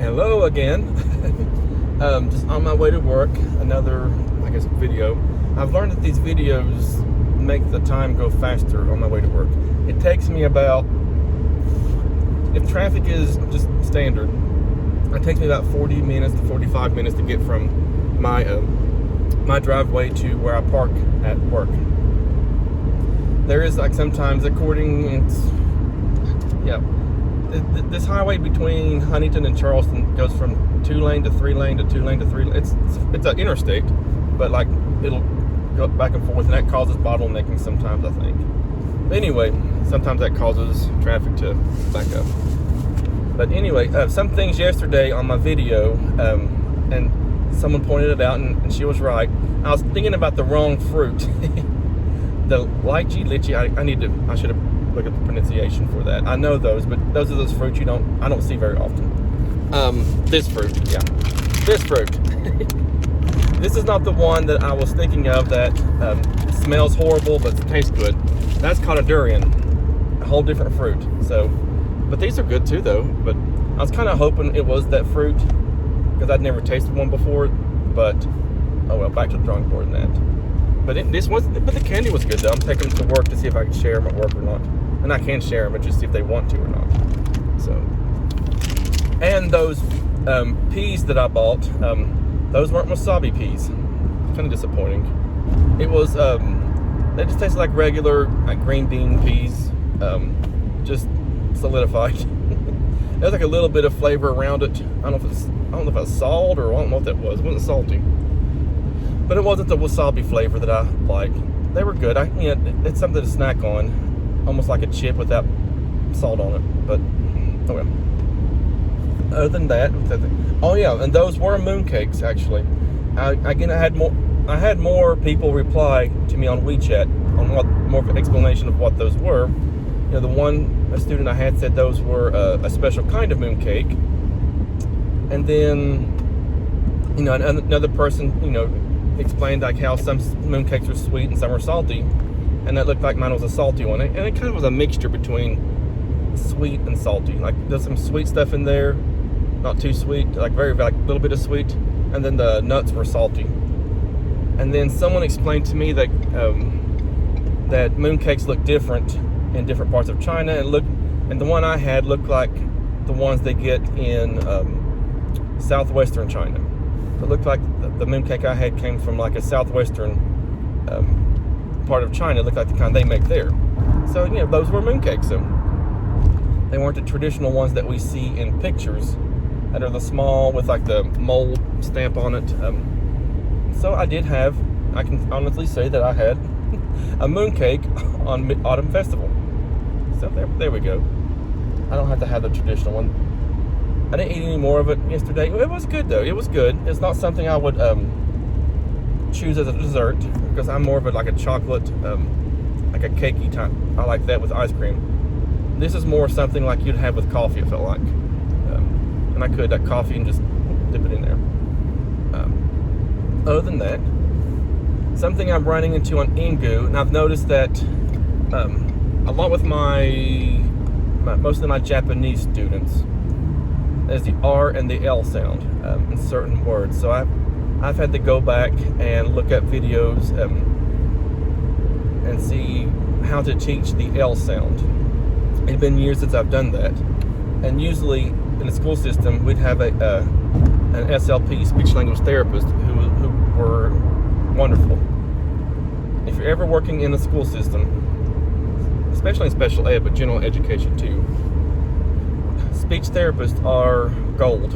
Hello again. Just on my way to work, another, video. I've learned that these videos make the time go faster on my way to work. It takes me about, if traffic is just standard, it takes me about 40 minutes to 45 minutes to get from my driveway to where I park at work. There is sometimes this highway between Huntington and Charleston goes from 2-lane to 3-lane to 2-lane to 3-lane. It's an interstate, but it'll go back and forth, and that causes bottlenecking sometimes, I think. But anyway, sometimes that causes traffic to back up. But anyway, some things yesterday on my video, and someone pointed it out, and she was right. I was thinking about the wrong fruit. The lychee, I should have looked at the pronunciation for that. I know those, but those are those fruits I don't see very often. This fruit. This is not the one that I was thinking of that smells horrible but tastes good. That's called a durian, a whole different fruit. So, but these are good too, though. But I was kind of hoping it was that fruit because I'd never tasted one before. But oh well, back to the drawing board and that. But the candy was good though. I'm taking them to work to see if I can share them at work or not, and I can share them, but just see if they want to or not. So, and those peas that I bought, those weren't wasabi peas. Kind of disappointing. It was they just tasted like regular green bean peas, just solidified. There's like a little bit of flavor around it. I don't know if it's salt or I don't know what that was. It wasn't salty. But it wasn't the wasabi flavor that I like. They were good. It's something to snack on, almost like a chip without salt on it. But oh well. Other than that, oh yeah, and those were mooncakes actually. I had more people reply to me on WeChat on more of an explanation of what those were. The one student I had said those were a special kind of mooncake, and then another person explained how some mooncakes are sweet and some are salty, and that looked like mine was a salty one, and it kind of was a mixture between sweet and salty. There's some sweet stuff in there, not too sweet, very little bit of sweet, and then the nuts were salty. And then someone explained to me that that mooncakes look different in different parts of China, and the one I had looked like the ones they get in southwestern China. It looked like the mooncake I had came from a southwestern part of China. It looked like the kind they make there. So, those were mooncakes. They weren't the traditional ones that we see in pictures that are the small with the mole stamp on it. So I can honestly say that I had a mooncake on Mid-Autumn Festival. So there we go. I don't have to have the traditional one. I didn't eat any more of it yesterday. It was good though. It was good. It's not something I would choose as a dessert because I'm more of a chocolate, like a cakey type. I like that with ice cream. This is more something like you'd have with coffee, I felt like. And I could that coffee and just dip it in there. Other than that, something I'm running into on Engoo, and I've noticed that a lot with most of my Japanese students, there's the R and the L sound in certain words. So I've had to go back and look at videos and see how to teach the L sound. It's been years since I've done that. And usually in the school system, we'd have an SLP, speech language therapist, who were wonderful. If you're ever working in the school system, especially in special ed, but general education too, speech therapists are gold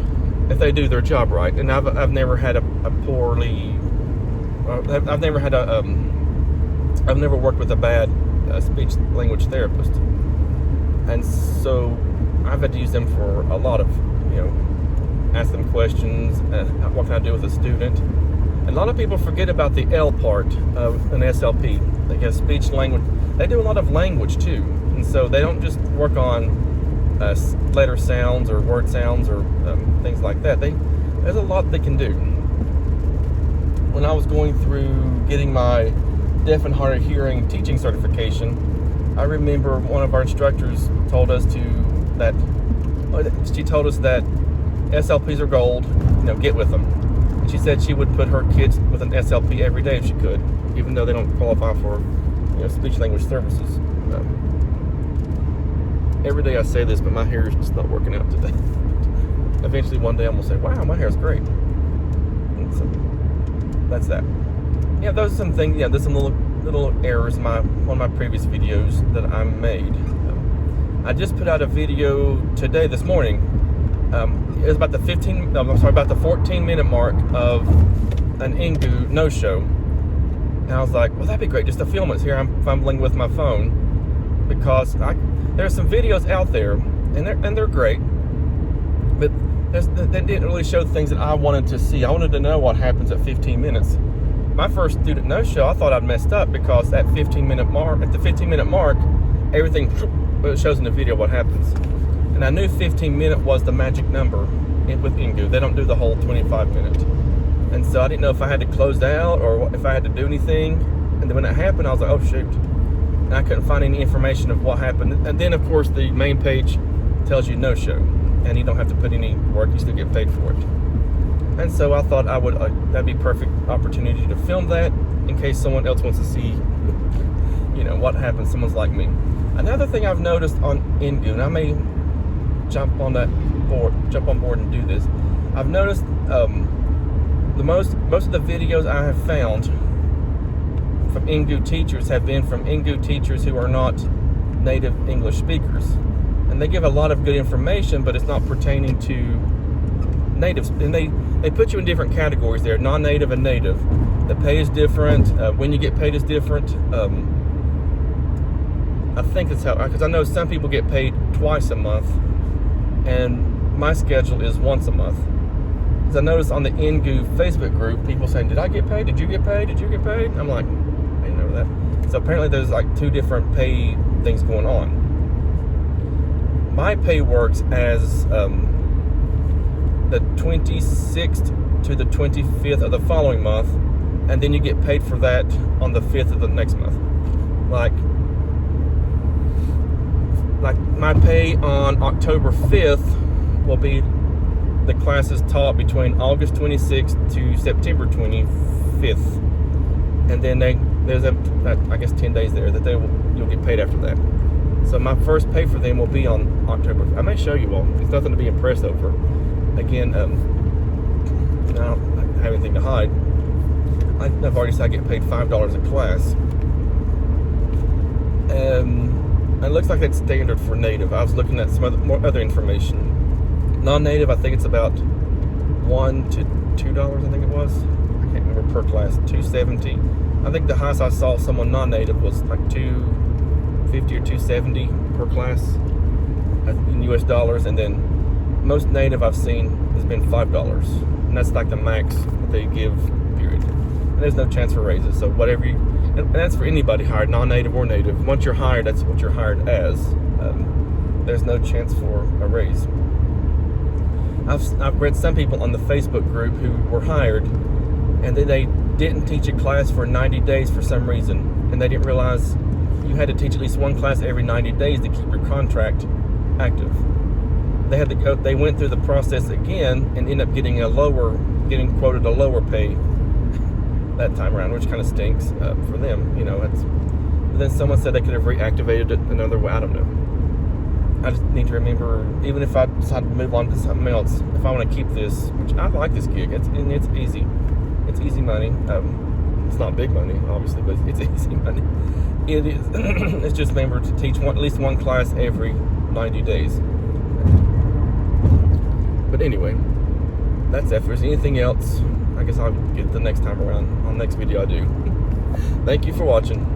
if they do their job right. And I've never had I've never worked with a bad speech language therapist, and so I've had to use them for a lot of ask them questions. What can I do with a student? And a lot of people forget about the L part of an SLP. They have speech language. They do a lot of language too, and so they don't just work on letter sounds or word sounds or things like that. There's a lot they can do. When I was going through getting my deaf and hard of hearing teaching certification, I remember one of our instructors told us that SLPs are gold. Get with them. And she said she would put her kids with an SLP every day if she could, even though they don't qualify for speech language services. Every day I say this, but my hair is just not working out today. Eventually one day I'm gonna say, wow, my hair's great. And so that's that. Yeah, those are some things. Yeah, there's some little errors in one of my previous videos that I made. I just put out a video today, this morning. It was about the 14-minute mark of an Engoo No Show. And I was like, well, that'd be great just to film it. Here I'm fumbling with my phone because there's some videos out there, and they're great, but they didn't really show things that I wanted to see. I wanted to know what happens at 15 minutes. My first Student No Show, I thought I'd messed up because at the 15-minute mark, everything it shows in the video what happens. And I knew 15-minute was the magic number with Engoo. They don't do the whole 25-minute. And so I didn't know if I had to close out or if I had to do anything. And then when it happened, I was like, oh shoot. And I couldn't find any information of what happened. And then of course the main page tells you no show. And you don't have to put any work, you still get paid for it. And so I thought that'd be a perfect opportunity to film that in case someone else wants to see, what happens, someone's like me. Another thing I've noticed on Engoo, and I may jump on board and do this. I've noticed most of the videos I have found from Engoo teachers have been from Engoo teachers who are not native English speakers. And they give a lot of good information, but it's not pertaining to natives. And they put you in different categories there, non-native and native. The pay is different. When you get paid is different. I think that's how, because I know some people get paid twice a month, and my schedule is once a month. Because I noticed on the Engoo Facebook group, people saying, did I get paid? Did you get paid? Did you get paid? I'm like, I didn't know that. So apparently there's like two different pay things going on. My pay works as the 26th to the 25th of the following month, and then you get paid for that on the 5th of the next month. Like my pay on October 5th will be the classes taught between August 26th to September 25th, and then there's I guess 10 days there that you'll get paid after that. So my first pay for them will be on October. I may show you all. It's nothing to be impressed over. Again, I don't have anything to hide. I've already said I get paid $5 a class. It looks like that's standard for native. I was looking at some other information. Non-native, I think it's about $1 to $2. I think it was. I can't remember per class. $2.70. I think the highest I saw someone non-native was like $2.50 or $2.70 per class in US dollars, and then most native I've seen has been $5, and that's like the max that they give, period. And there's no chance for raises, so whatever and that's for anybody hired, non-native or native. Once you're hired, that's what you're hired as. There's no chance for a raise. I've read some people on the Facebook group who were hired, and then they didn't teach a class for 90 days for some reason, and they didn't realize you had to teach at least one class every 90 days to keep your contract active. They had to go. They went through the process again and ended up getting quoted a lower pay that time around, which kind of stinks for them. But then someone said they could have reactivated it another way. I don't know. I just need to remember, even if I decide to move on to something else, if I want to keep this, which I like this gig, it's easy. It's easy money. It's not big money, obviously, but it's easy money. It is. It's just remember to teach at least one class every 90 days. But anyway, that's it. If there's anything else, I guess I'll get the next time around on the next video I do. Thank you for watching.